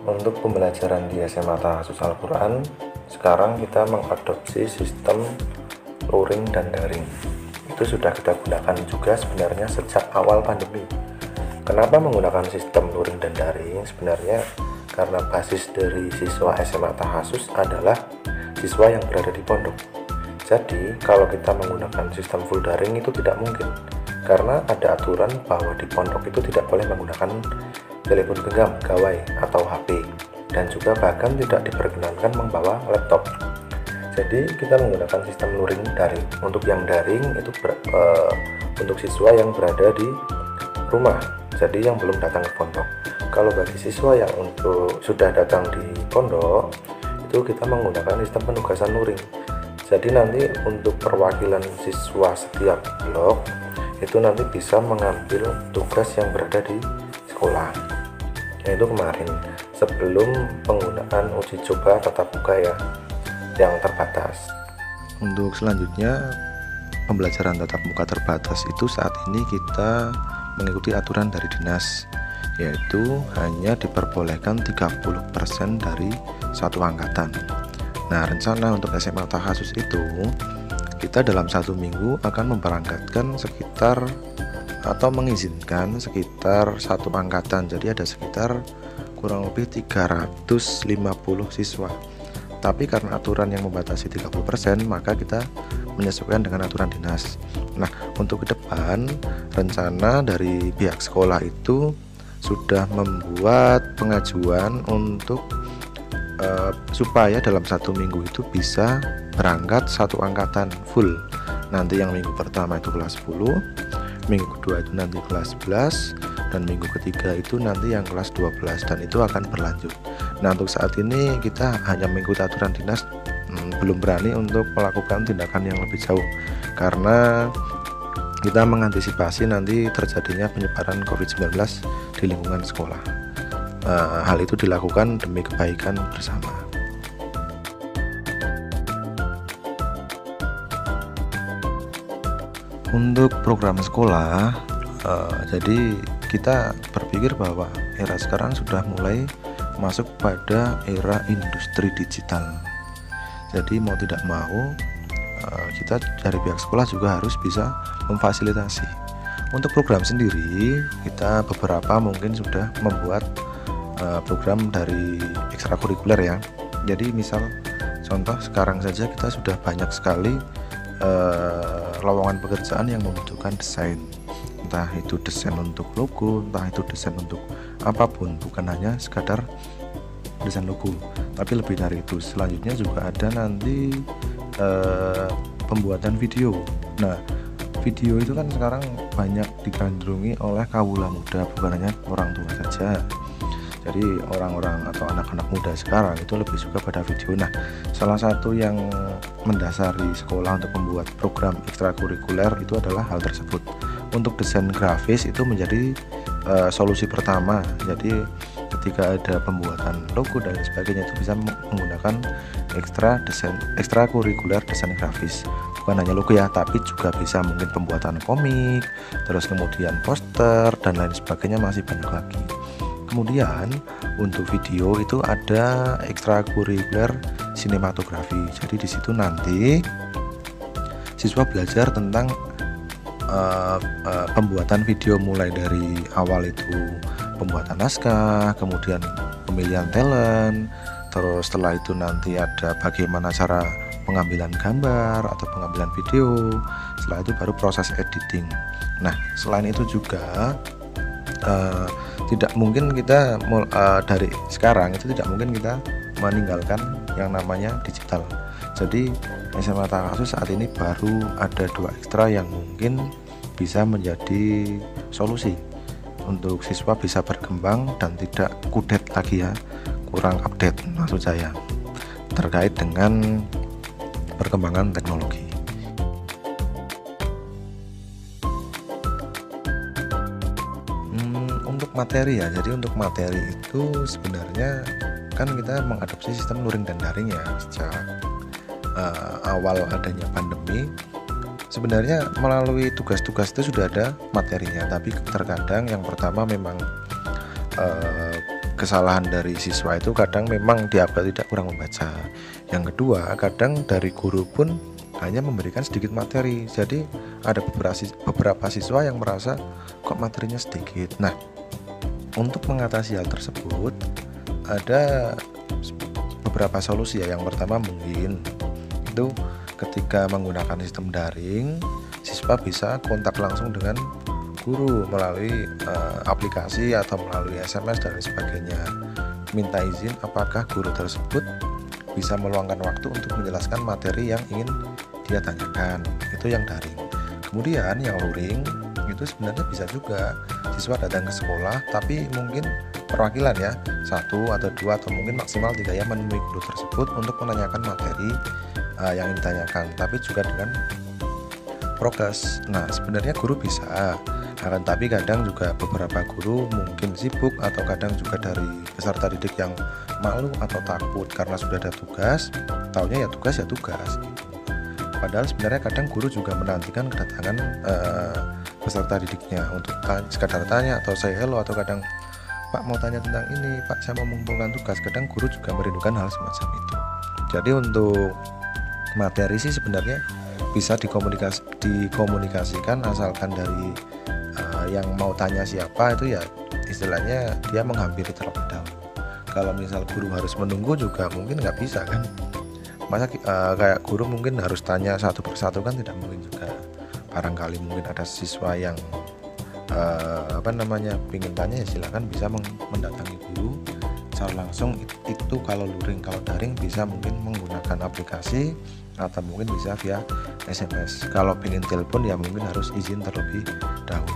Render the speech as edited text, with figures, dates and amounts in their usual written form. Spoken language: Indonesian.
Untuk pembelajaran di SMA Tahasus Al-Quran, sekarang kita mengadopsi sistem luring dan daring. Itu sudah kita gunakan juga sebenarnya sejak awal pandemi. Kenapa menggunakan sistem luring dan daring? Sebenarnya karena basis dari siswa SMA Tahasus adalah siswa yang berada di pondok. Jadi kalau kita menggunakan sistem full daring itu tidak mungkin, karena ada aturan bahwa di pondok itu tidak boleh menggunakan telepon genggam, gawai, atau HP, dan juga bahkan tidak diperkenankan membawa laptop. Jadi kita menggunakan sistem luring daring. Untuk yang daring itu untuk siswa yang berada di rumah, jadi yang belum datang ke pondok. Kalau bagi siswa yang sudah datang di pondok, itu kita menggunakan sistem penugasan luring. Jadi nanti untuk perwakilan siswa setiap blok itu nanti bisa mengambil tugas yang berada di sekolah. Yaitu kemarin sebelum penggunaan uji coba tatap muka ya, yang terbatas. Untuk selanjutnya pembelajaran tatap muka terbatas itu saat ini kita mengikuti aturan dari dinas, yaitu hanya diperbolehkan 30% dari satu angkatan. Nah, rencana untuk SMA Tahasus itu kita dalam 1 minggu akan memberangkatkan sekitar atau mengizinkan sekitar satu angkatan, jadi ada sekitar kurang lebih 350 siswa. Tapi karena aturan yang membatasi 30%, maka kita menyesuaikan dengan aturan dinas. Nah, untuk ke depan rencana dari pihak sekolah itu sudah membuat pengajuan untuk supaya dalam 1 minggu itu bisa berangkat satu angkatan full. Nanti yang minggu pertama itu kelas 10, minggu kedua itu nanti kelas 11, dan minggu ketiga itu nanti yang kelas 12, dan itu akan berlanjut. Nah, untuk saat ini kita hanya mengikuti aturan dinas, belum berani untuk melakukan tindakan yang lebih jauh karena kita mengantisipasi nanti terjadinya penyebaran COVID-19 di lingkungan sekolah. Hal itu dilakukan demi kebaikan bersama. Untuk program sekolah, jadi kita berpikir bahwa era sekarang sudah mulai masuk pada era industri digital. Jadi mau tidak mau kita dari pihak sekolah juga harus bisa memfasilitasi. Untuk program sendiri kita beberapa mungkin sudah membuat program dari ekstrakurikuler ya. Jadi misal contoh sekarang saja kita sudah banyak sekali lowongan pekerjaan yang membutuhkan desain, entah itu desain untuk logo, entah itu desain untuk apapun, bukan hanya sekadar desain logo, tapi lebih dari itu. Selanjutnya juga ada nanti pembuatan video. Nah, video itu kan sekarang banyak digandrungi oleh kawula muda, bukan hanya orang tua saja. Jadi orang-orang atau anak-anak muda sekarang itu lebih suka pada video. Nah, salah satu yang mendasari sekolah untuk membuat program ekstrakurikuler itu adalah hal tersebut. Untuk desain grafis itu menjadi solusi pertama. Jadi ketika ada pembuatan logo dan sebagainya itu bisa menggunakan ekstrakurikuler desain grafis. Bukan hanya logo ya, tapi juga bisa mungkin pembuatan komik, terus kemudian poster dan lain sebagainya, masih banyak lagi. Kemudian untuk video itu ada ekstrakurikuler sinematografi. Jadi di situ nanti siswa belajar tentang pembuatan video, mulai dari awal itu pembuatan naskah, kemudian pemilihan talent, terus setelah itu nanti ada bagaimana cara pengambilan gambar atau pengambilan video, setelah itu baru proses editing. Nah, selain itu juga tidak mungkin kita dari sekarang itu tidak mungkin kita meninggalkan yang namanya digital. Jadi SMA Tahasus saat ini baru ada 2 ekstra yang mungkin bisa menjadi solusi untuk siswa bisa berkembang dan tidak kudet lagi ya, kurang update maksud saya terkait dengan perkembangan teknologi. Untuk materi ya, jadi untuk materi itu sebenarnya kan kita mengadopsi sistem luring dan daring ya. Sejak awal adanya pandemi sebenarnya melalui tugas-tugas itu sudah ada materinya, tapi terkadang yang pertama memang kesalahan dari siswa itu kadang memang dianggap tidak kurang membaca. Yang kedua, kadang dari guru pun hanya memberikan sedikit materi. Jadi ada beberapa siswa yang merasa kok materinya sedikit. Nah, untuk mengatasi hal tersebut ada beberapa solusi ya. Yang pertama mungkin itu ketika menggunakan sistem daring, siswa bisa kontak langsung dengan guru melalui aplikasi atau melalui SMS dan sebagainya. Minta izin apakah guru tersebut bisa meluangkan waktu untuk menjelaskan materi yang ingin dia tanyakan. Itu yang daring. Kemudian yang luring itu sebenarnya bisa juga siswa datang ke sekolah, tapi mungkin perwakilan ya, 1 atau 2 atau mungkin maksimal 3 yang menemui guru tersebut untuk menanyakan materi yang ditanyakan, tapi juga dengan prokes. Nah, sebenarnya guru bisa, akan tapi kadang juga beberapa guru mungkin sibuk atau kadang juga dari peserta didik yang malu atau takut karena sudah ada tugas, taunya ya tugas gitu. Padahal sebenarnya kadang guru juga menantikan kedatangan peserta didiknya untuk sekadar tanya atau say hello, atau kadang Pak mau tanya tentang ini, Pak saya mau mengumpulkan tugas. Kadang guru juga merindukan hal semacam itu. Jadi untuk materi sih sebenarnya bisa dikomunikasikan asalkan dari yang mau tanya siapa itu ya istilahnya dia menghampiri terlebih dahulu. Kalau misal guru harus menunggu juga mungkin nggak bisa kan, masa kayak guru mungkin harus tanya satu persatu kan tidak mungkin juga. Barangkali mungkin ada siswa yang ingin tanya ya silakan bisa mendatangi guru secara langsung. Itu kalau luring. Kalau daring bisa mungkin menggunakan aplikasi atau mungkin bisa via SMS. Kalau ingin telepon ya mungkin harus izin terlebih dahulu.